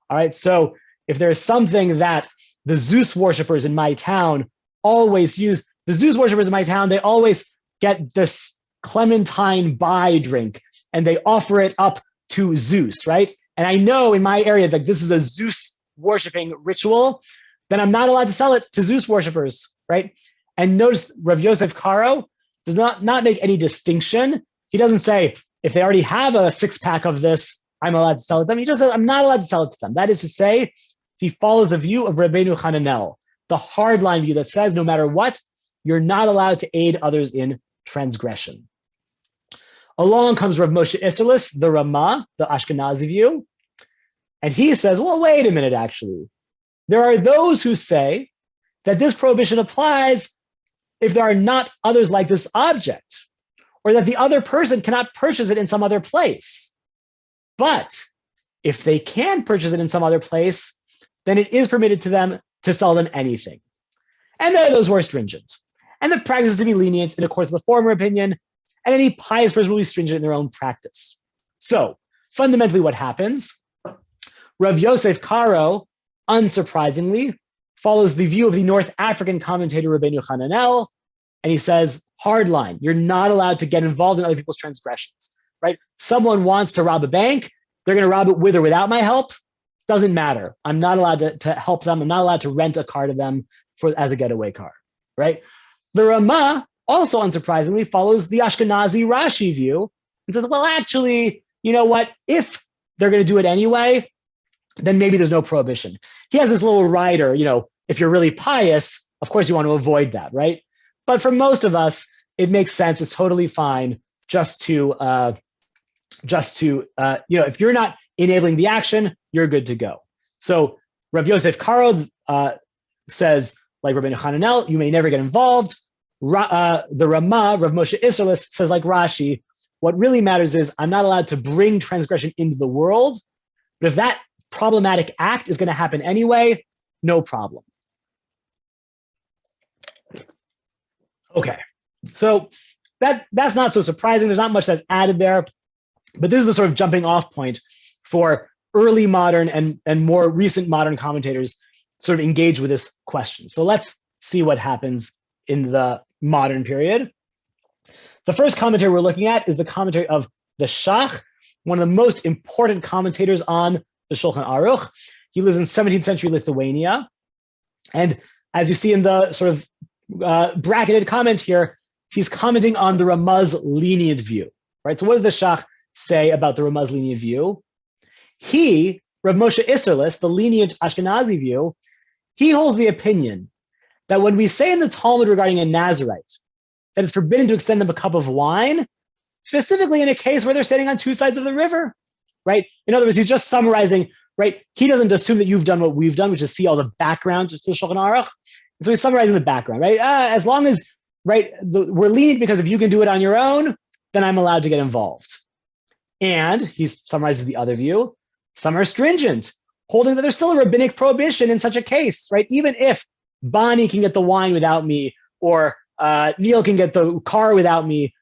All right, so if there's something that the Zeus worshipers in my town always use, the Zeus worshipers in my town, they always get this Clementine Bai drink and they offer it up to Zeus, right? And I know in my area that this is a Zeus worshiping ritual, then I'm not allowed to sell it to Zeus worshipers, right? And notice Rav Yosef Karo does not make any distinction. He doesn't say, if they already have a 6-pack of this, I'm allowed to sell it to them. He just says, I'm not allowed to sell it to them. That is to say, he follows the view of Rabbeinu Hananel, the hardline view that says no matter what, you're not allowed to aid others in transgression. Along comes Rav Moshe Isserlis, the Ramah, the Ashkenazi view, and he says, well, wait a minute, actually. There are those who say that this prohibition applies if there are not others like this object, or that the other person cannot purchase it in some other place. But if they can purchase it in some other place, then it is permitted to them to sell them anything. And there are those who are stringent. And the practice is to be lenient in accordance with the former opinion, and any pious person will be stringent in their own practice. So fundamentally what happens, Rav Yosef Karo, unsurprisingly, follows the view of the North African commentator Rabbeinu Hananel, and he says, hard line, you're not allowed to get involved in other people's transgressions. right? Someone wants to rob a bank. They're going to rob it with or without my help. Doesn't matter. I'm not allowed to help them. I'm not allowed to rent a car to them as a getaway car, right? The Ramah, also unsurprisingly, follows the Ashkenazi Rashi view and says, well, actually, you know what? If they're going to do it anyway, then maybe there's no prohibition. He has this little rider, if you're really pious, of course you want to avoid that, right? But for most of us, it makes sense. It's totally fine just to if you're not enabling the action, you're good to go. So Rav Yosef Karo says, like Rabbi Hananel, you may never get involved. The Ramah, Rav Moshe Isserlis, says like Rashi, what really matters is I'm not allowed to bring transgression into the world, but if that problematic act is going to happen anyway, no problem. Okay, so that's not so surprising. There's not much that's added there, but this is the sort of jumping off point for early modern and more recent modern commentators sort of engage with this question. So let's see what happens in the modern period. The first commentary we're looking at is the commentary of the Shach, one of the most important commentators on the Shulchan Aruch. He lives in 17th century Lithuania. And as you see in the sort of bracketed comment here, he's commenting on the Ramah's lenient view, right? So what does the Shach say about the Ramah's lenient view? He, Rav Moshe Isserlis, the lenient Ashkenazi view, he holds the opinion that when we say in the Talmud regarding a Nazirite that it's forbidden to extend them a cup of wine, specifically in a case where they're sitting on two sides of the river, right? In other words, he's just summarizing, right? He doesn't assume that you've done what we've done, which is see all the background to the Shulchan Aruch. And so he's summarizing the background, right? As long as, right, we're lenient because if you can do it on your own, then I'm allowed to get involved. And he summarizes the other view. Some are stringent, holding that there's still a rabbinic prohibition in such a case, right? Even if Bonnie can get the wine without me, or Neil can get the car without me,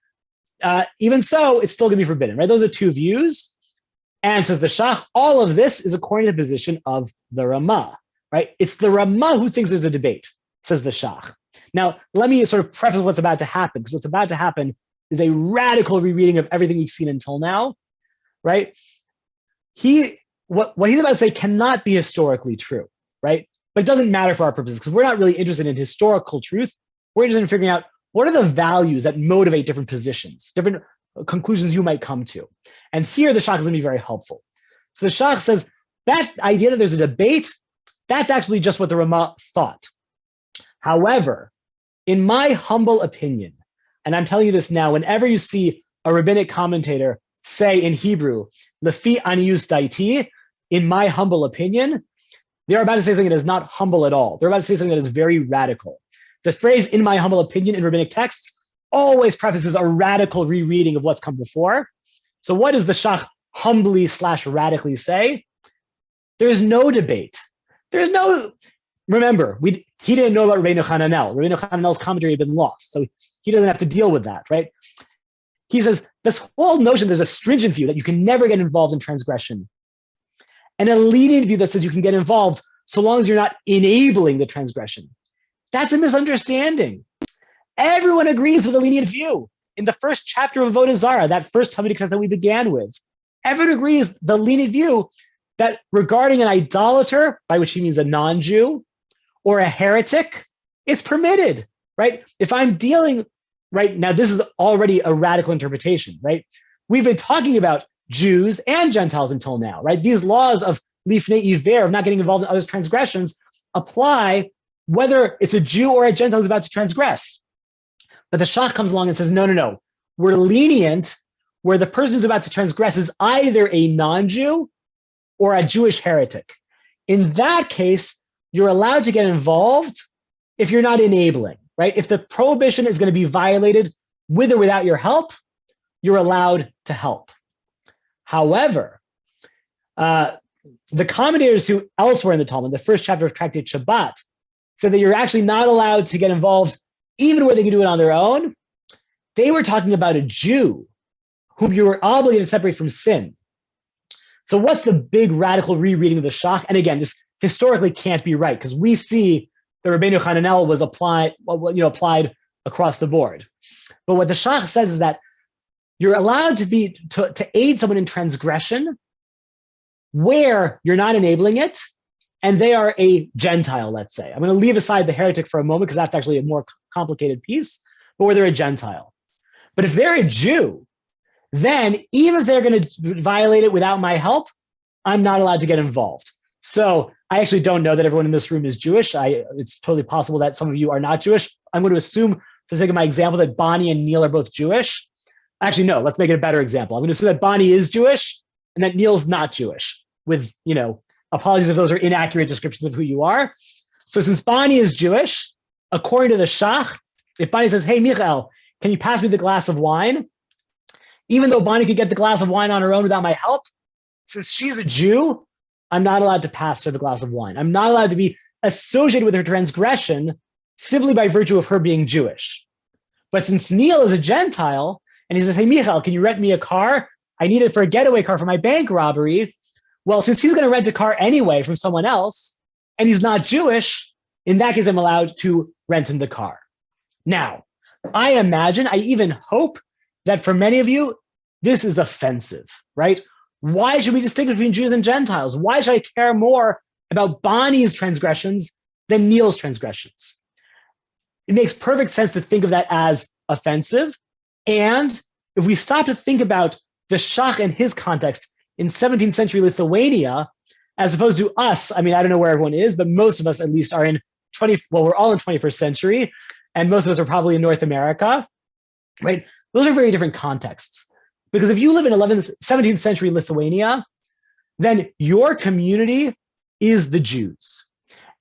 even so, it's still going to be forbidden, right? Those are two views. And says the Shach, all of this is according to the position of the Ramah, right? It's the Ramah who thinks there's a debate, says the Shach. Now, let me sort of preface what's about to happen, because what's about to happen is a radical rereading of everything we've seen until now, right? What he's about to say cannot be historically true, right? But it doesn't matter for our purposes, because we're not really interested in historical truth. We're interested in figuring out what are the values that motivate different positions, different conclusions you might come to. And here the Shach is going to be very helpful. So the Shach says that idea that there's a debate, that's actually just what the Ramah thought. However, in my humble opinion, and I'm telling you this now, whenever you see a rabbinic commentator say in Hebrew, Lefi anius daiti, in my humble opinion, they're about to say something that is not humble at all. They're about to say something that is very radical. The phrase, in my humble opinion, in rabbinic texts, always prefaces a radical rereading of what's come before. So what does the Shach humbly / radically say? There's no debate. Remember, he didn't know about Rabbeinu Hananel. Rabbeinu Hananel's commentary had been lost, so he doesn't have to deal with that, right? He says, this whole notion, there's a stringent view that you can never get involved in transgression, and a lenient view that says you can get involved so long as you're not enabling the transgression. That's a misunderstanding. Everyone agrees with a lenient view. In the first chapter of Avodah Zarah, that first Talmudic text that we began with, everyone agrees the lenient view that regarding an idolater, by which he means a non-Jew, or a heretic, it's permitted, right? If I'm dealing, right, now this is already a radical interpretation, right? We've been talking about Jews and Gentiles until now, right? These laws of Lifnei Iver, of not getting involved in others' transgressions, apply whether it's a Jew or a Gentile who's about to transgress. But the Shach comes along and says, no. We're lenient where the person who's about to transgress is either a non-Jew or a Jewish heretic. In that case, you're allowed to get involved if you're not enabling, right? If the prohibition is going to be violated with or without your help, you're allowed to help. However, the commentators who elsewhere in the Talmud, the first chapter of Tractate Shabbat, said that you're actually not allowed to get involved even where they can do it on their own. They were talking about a Jew whom you were obligated to separate from sin. So what's the big radical rereading of the Shach? And again, this historically can't be right, because we see the Rabbeinu Hananel was applied across the board. But what the Shach says is that you're allowed to aid someone in transgression where you're not enabling it, and they are a Gentile, let's say. I'm going to leave aside the heretic for a moment because that's actually a more complicated piece, but where they're a Gentile. But if they're a Jew, then even if they're going to violate it without my help, I'm not allowed to get involved. So I actually don't know that everyone in this room is Jewish. It's totally possible that some of you are not Jewish. I'm going to assume, for the sake of my example, that Bonnie and Neil are both Jewish. Actually, no, let's make it a better example. I'm going to assume that Bonnie is Jewish and that Neil's not Jewish, with, apologies if those are inaccurate descriptions of who you are. So since Bonnie is Jewish, according to the Shach, if Bonnie says, hey, Micha'el, can you pass me the glass of wine? Even though Bonnie could get the glass of wine on her own without my help, since she's a Jew, I'm not allowed to pass her the glass of wine. I'm not allowed to be associated with her transgression simply by virtue of her being Jewish. But since Neil is a Gentile, and he says, hey, Micha'el, can you rent me a car? I need it for a getaway car for my bank robbery. Well, since he's going to rent a car anyway from someone else, and he's not Jewish, in that case, I'm allowed to rent him the car. Now, I imagine, I even hope that for many of you, this is offensive, right? Why should we distinguish between Jews and Gentiles? Why should I care more about Bonnie's transgressions than Neil's transgressions? It makes perfect sense to think of that as offensive. And if we stop to think about the Shach and his context in 17th century Lithuania, as opposed to us, I mean, I don't know where everyone is, but most of us at least are in we're all in 21st century, and most of us are probably in North America, right? Those are very different contexts. Because if you live in 17th century Lithuania, then your community is the Jews.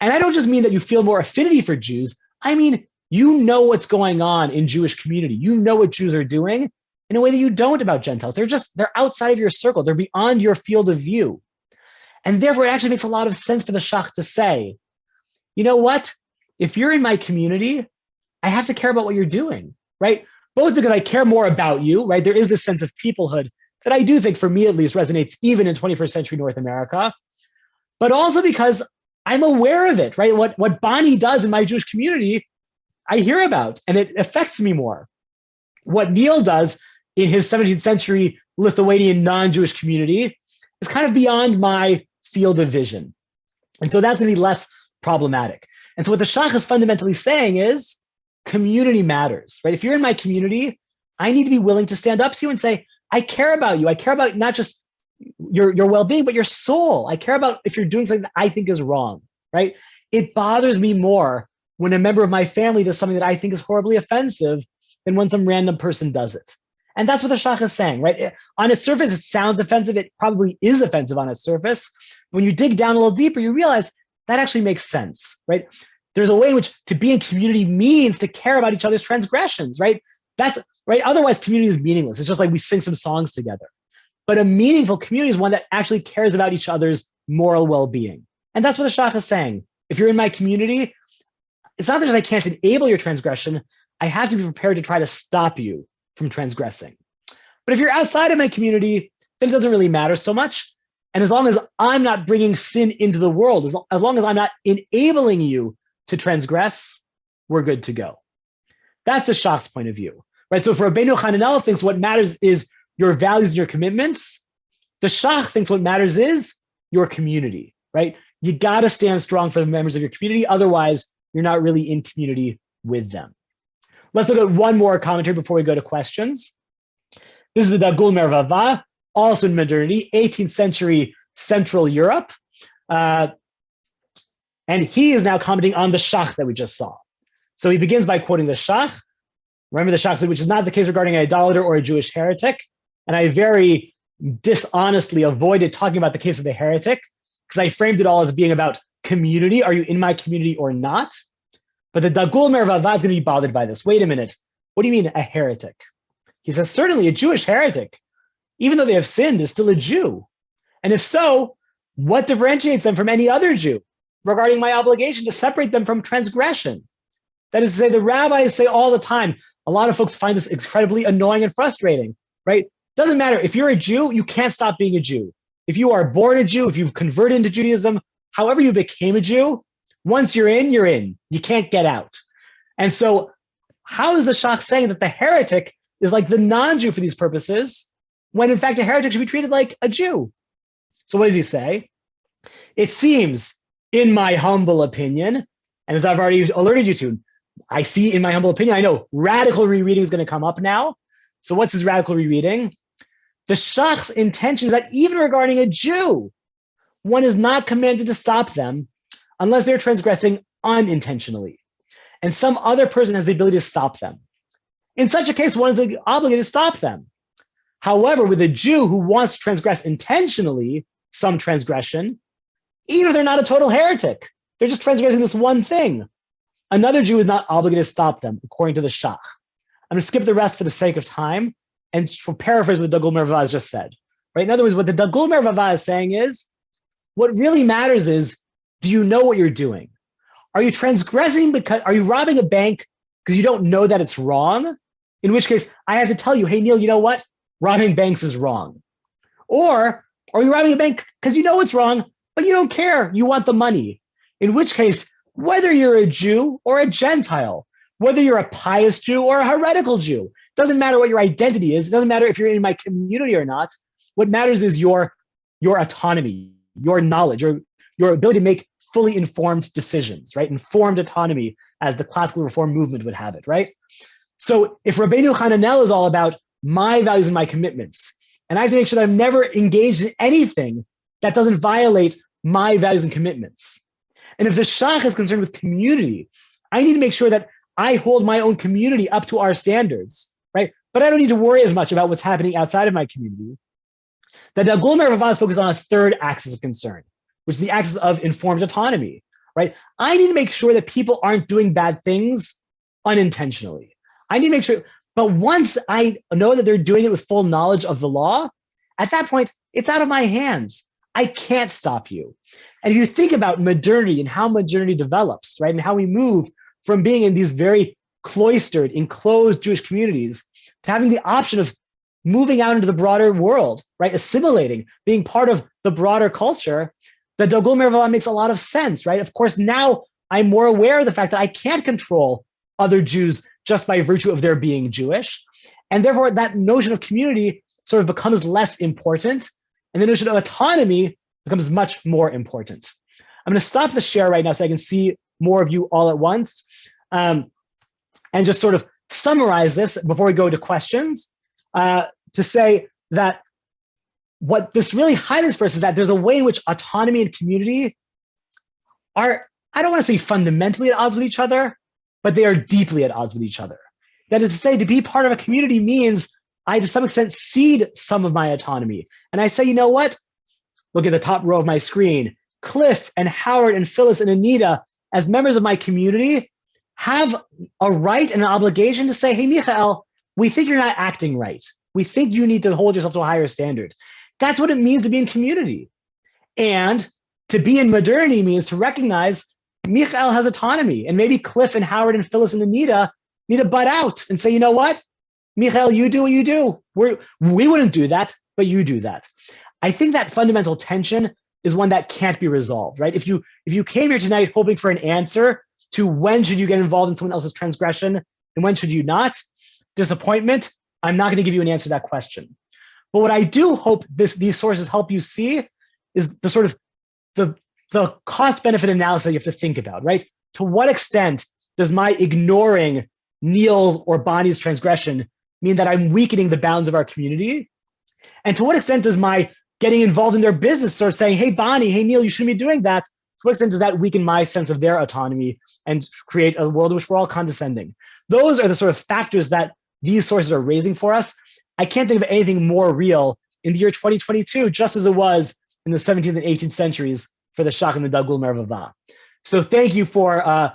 And I don't just mean that you feel more affinity for Jews. I mean, you know what's going on in Jewish community. You know what Jews are doing in a way that you don't about Gentiles. They're outside of your circle. They're beyond your field of view. And therefore, it actually makes a lot of sense for the Shach to say, you know what? If you're in my community, I have to care about what you're doing, right? Both because I care more about you, right? There is this sense of peoplehood that I do think, for me at least, resonates even in 21st century North America, but also because I'm aware of it, right? What Bonnie does in my Jewish community, I hear about, and it affects me more. What Neil does in his 17th century Lithuanian non-Jewish community is kind of beyond my field of vision. And so that's going to be less problematic. And so what the Shach is fundamentally saying is, community matters, right? If you're in my community, I need to be willing to stand up to you and say, I care about you. I care about not just your well-being, but your soul. I care about if you're doing something that I think is wrong, right? It bothers me more when a member of my family does something that I think is horribly offensive than when some random person does it. And that's what the Shach is saying, right? On its surface, it sounds offensive. It probably is offensive on its surface. When you dig down a little deeper, you realize that actually makes sense, right? There's a way in which to be in community means to care about each other's transgressions, right? That's right. Otherwise, community is meaningless. It's just like we sing some songs together. But a meaningful community is one that actually cares about each other's moral well-being. And that's what the Shach is saying. If you're in my community, it's not that I can't enable your transgression. I have to be prepared to try to stop you from transgressing. But if you're outside of my community, then it doesn't really matter so much. And as long as I'm not bringing sin into the world, as long as I'm not enabling you to transgress, we're good to go. That's the Shach's point of view, right? So for Rabbeinu Hananel thinks what matters is your values and your commitments. The Shach thinks what matters is your community, right? You got to stand strong for the members of your community. Otherwise, you're not really in community with them. Let's look at one more commentary before we go to questions. This is the Dow Meir, also in modernity, 18th century Central Europe. And he is now commenting on the Shach that we just saw. So he begins by quoting the Shach. Remember the Shach said, which is not the case regarding an idolater or a Jewish heretic. And I very dishonestly avoided talking about the case of the heretic because I framed it all as being about community. Are you in my community or not? But the Dow Meir is going to be bothered by this. Wait a minute. What do you mean a heretic? He says, certainly a Jewish heretic, even though they have sinned, is still a Jew. And if so, what differentiates them from any other Jew regarding my obligation to separate them from transgression? That is to say, the rabbis say all the time, a lot of folks find this incredibly annoying and frustrating, right? Doesn't matter. If you're a Jew, you can't stop being a Jew. If you are born a Jew, if you've converted into Judaism, however you became a Jew, once you're in, you're in. You can't get out. And so how is the Shach saying that the heretic is like the non-Jew for these purposes, when in fact a heretic should be treated like a Jew. So what does he say? It seems, in my humble opinion, and as I've already alerted you to, I see in my humble opinion, I know radical rereading is going to come up now. So what's his radical rereading? The shach's intention is that even regarding a Jew, one is not commanded to stop them unless they're transgressing unintentionally, and some other person has the ability to stop them. In such a case, one is obligated to stop them. However, with a Jew who wants to transgress intentionally some transgression, even if they're not a total heretic, they're just transgressing this one thing, another Jew is not obligated to stop them, according to the Shach. I'm going to skip the rest for the sake of time and for paraphrase what the Dow Meir has just said. Right? In other words, what the Dow Meir is saying is, what really matters is, do you know what you're doing? Are you transgressing are you robbing a bank because you don't know that it's wrong? In which case, I have to tell you, hey, Neil, you know what? Robbing banks is wrong. Or are you robbing a bank because you know it's wrong, but you don't care, you want the money? In which case, whether you're a Jew or a Gentile, whether you're a pious Jew or a heretical Jew, doesn't matter what your identity is. It doesn't matter if you're in my community or not. What matters is your autonomy, your knowledge, your ability to make fully informed decisions, right? Informed autonomy, as the classical reform movement would have it, right? So if Rabbeinu Hananel is all about my values and my commitments, and I have to make sure that I'm never engaged in anything that doesn't violate my values and commitments. And if the Shach is concerned with community, I need to make sure that I hold my own community up to our standards, right? But I don't need to worry as much about what's happening outside of my community. The Dow Meir is focused on a third axis of concern, which is the axis of informed autonomy, right? I need to make sure that people aren't doing bad things unintentionally. I need to make sure, but once I know that they're doing it with full knowledge of the law, at that point, it's out of my hands. I can't stop you. And if you think about modernity and how modernity develops, right, and how we move from being in these very cloistered, enclosed Jewish communities to having the option of moving out into the broader world, right, assimilating, being part of the broader culture, the Dow Meir makes a lot of sense, right? Of course, now I'm more aware of the fact that I can't control other Jews just by virtue of their being Jewish. And therefore, that notion of community sort of becomes less important. And the notion of autonomy becomes much more important. I'm going to stop the share right now so I can see more of you all at once, and just sort of summarize this before we go to questions, to say that what this really highlights for us is that there's a way in which autonomy and community are, I don't want to say fundamentally at odds with each other, but they are deeply at odds with each other. That is to say, to be part of a community means I, to some extent, cede some of my autonomy. And I say, you know what? Look at the top row of my screen. Cliff and Howard and Phyllis and Anita, as members of my community, have a right and an obligation to say, hey, Micha'el, we think you're not acting right. We think you need to hold yourself to a higher standard. That's what it means to be in community. And to be in modernity means to recognize Micha'el has autonomy, and maybe Cliff and Howard and Phyllis and Anita need to butt out and say, you know what? Micha'el, you do what you do. We wouldn't do that, but you do that. I think that fundamental tension is one that can't be resolved, right? If you came here tonight hoping for an answer to when should you get involved in someone else's transgression and when should you not, disappointment, I'm not going to give you an answer to that question. But what I do hope these sources help you see is the sort of the cost-benefit analysis that you have to think about, right? To what extent does my ignoring Neil or Bonnie's transgression mean that I'm weakening the bounds of our community? And to what extent does my getting involved in their business or saying, hey, Bonnie, hey, Neil, you shouldn't be doing that, to what extent does that weaken my sense of their autonomy and create a world in which we're all condescending? Those are the sort of factors that these sources are raising for us. I can't think of anything more real in the year 2022, just as it was in the 17th and 18th centuries for the Shach and the Dow Meir. So thank you for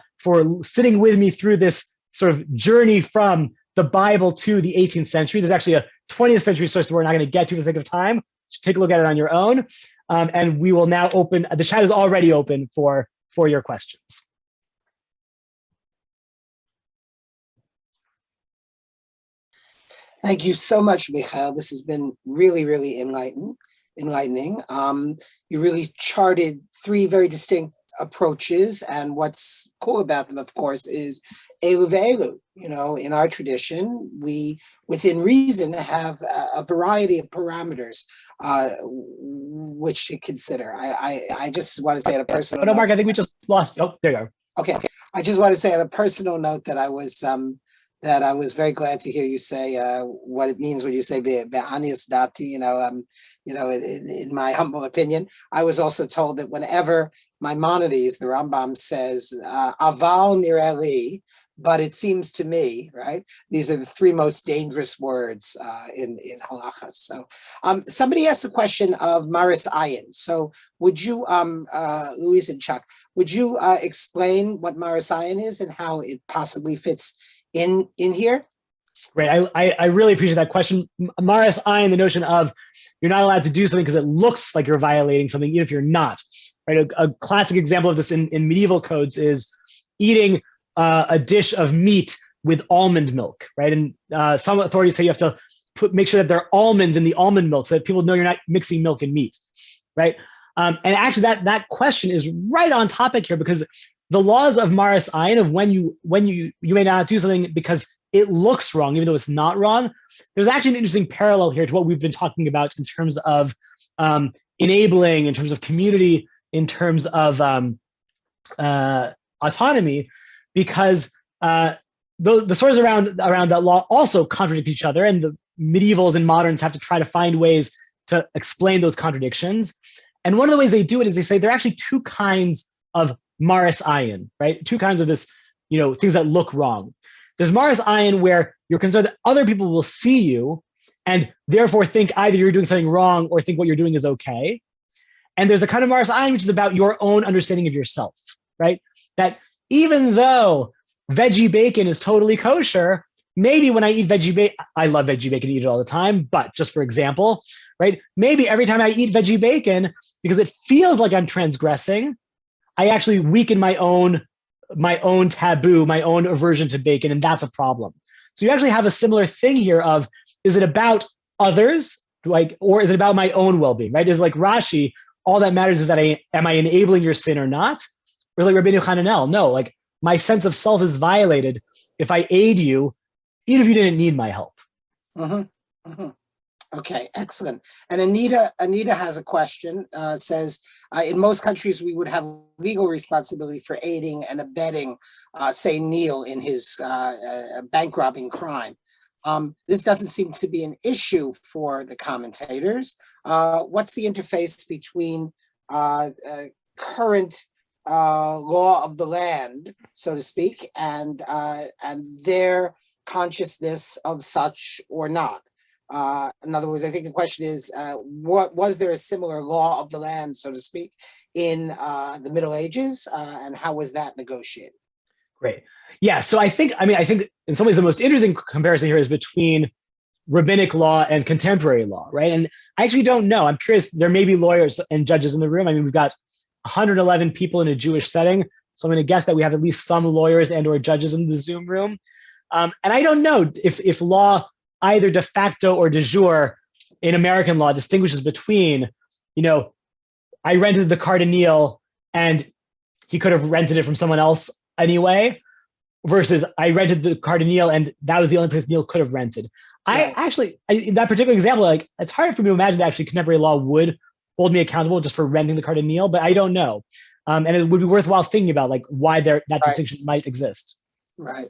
sitting with me through this sort of journey from the Bible to the 18th century. There's actually a 20th century source that we're not going to get to for the sake of time. Just take a look at it on your own. And we will now open, the chat is already open for your questions. Thank you so much, Micha'el. This has been really, really enlightening. You really charted three very distinct approaches, and what's cool about them, of course, is elu ve'elu. In our tradition, we, within reason, have a variety of parameters which to consider. I just want to say on a personal no, note. Mark, I think we just lost. Oh, there you go. Okay. I just want to say on a personal note that I was very glad to hear you say what it means when you say be'anius dati. In my humble opinion, I was also told that whenever Maimonides, the Rambam, says aval nireli, but it seems to me, right? These are the three most dangerous words in halachas. So somebody asked a question of Maris Ayin. So would you, Louise and Chuck, would you explain what Maris Ayin is and how it possibly fits in here? Great. I really appreciate that question. Maris Ayin, the notion of you're not allowed to do something because it looks like you're violating something, even if you're not. Right. A classic example of this in medieval codes is eating a dish of meat with almond milk. Right. And some authorities say you have to make sure that there are almonds in the almond milk so that people know you're not mixing milk and meat. Right. And actually, that question is right on topic here, because the laws of Maris Ayin, of when you may not do something because it looks wrong, even though it's not wrong. There's actually an interesting parallel here to what we've been talking about in terms of enabling, in terms of community, in terms of autonomy, because the sources around that law also contradict each other, and the medievals and moderns have to try to find ways to explain those contradictions. And one of the ways they do it is they say there are actually two kinds of Maris Ayin, right? Two kinds of this, things that look wrong. There's Maris Ayin where you're concerned that other people will see you and therefore think either you're doing something wrong or think what you're doing is okay. And there's the kind of Maris Ayin which is about your own understanding of yourself, right? That even though veggie bacon is totally kosher, maybe when I eat veggie bacon, I love veggie bacon, eat it all the time, but just for example, right? Maybe every time I eat veggie bacon, because it feels like I'm transgressing, I actually weaken my own taboo, my own aversion to bacon, and that's a problem. So you actually have a similar thing here of, is it about others, or is it about my own well-being, right? Is like Rashi, all that matters is that am I enabling your sin or not? Or like Rabbi Hananel, no, like my sense of self is violated if I aid you, even if you didn't need my help. Mm-hmm. Mm-hmm. Okay, excellent. And Anita has a question, says, in most countries, we would have legal responsibility for aiding and abetting, say, Neil in his bank robbing crime. This doesn't seem to be an issue for the commentators. What's the interface between current law of the land, so to speak, and their consciousness of such or not? In other words, I think the question is, what was there a similar law of the land, so to speak, in the Middle Ages, and how was that negotiated? Great. Yeah. So I think in some ways the most interesting comparison here is between rabbinic law and contemporary law, right? And I actually don't know. I'm curious. There may be lawyers and judges in the room. I mean, we've got 111 people in a Jewish setting, so I'm going to guess that we have at least some lawyers and/or judges in the Zoom room. And I don't know if law, either de facto or de jure, in American law distinguishes between, I rented the car to Neil and he could have rented it from someone else anyway, versus I rented the car to Neil and that was the only place Neil could have rented. Right. In that particular example, like, it's hard for me to imagine that actually contemporary law would hold me accountable just for renting the car to Neil, but I don't know. And it would be worthwhile thinking about like why that right. distinction might exist. Right.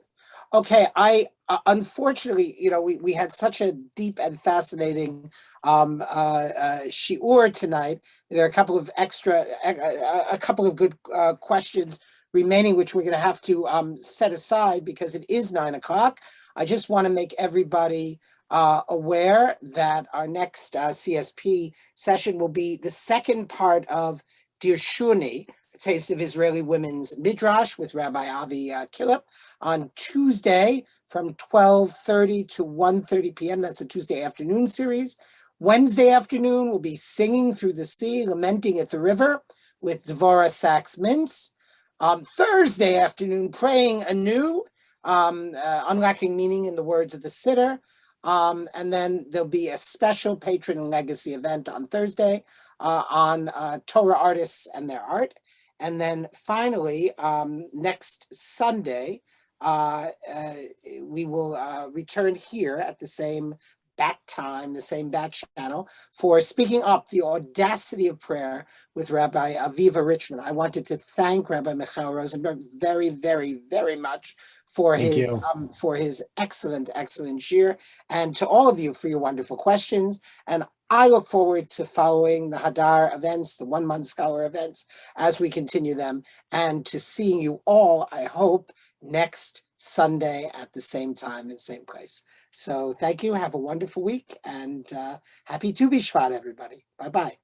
Okay, I unfortunately, we had such a deep and fascinating shiur tonight. There are a couple of good questions remaining, which we're going to have to set aside because it is 9 o'clock. I just want to make everybody aware that our next CSP session will be the second part of Dirshuni, a Taste of Israeli Women's Midrash with Rabbi Avi Killip on Tuesday from 12:30 to 1:30 p.m. That's a Tuesday afternoon series. Wednesday afternoon will be Singing Through the Sea, Lamenting at the River with Devorah Sachs-Mintz. Thursday afternoon, Praying Anew, Unlocking Meaning in the Words of the Siddur. And then there'll be a special patron and legacy event on Thursday on Torah artists and their art. And then finally, next Sunday, we will return here at the same bat time, the same bat channel, for Speaking Up, the Audacity of Prayer with Rabbi Aviva Richman. I wanted to thank Rabbi Micha'el Rosenberg very, very, very much for Thank his you. excellent shir, and to all of you for your wonderful questions. And I look forward to following the Hadar events, the 1 month scholar events, as we continue them, and to seeing you all, I hope, next Sunday at the same time and same place. So thank you. Have a wonderful week, and happy Tu B'Shvat, everybody. Bye-bye.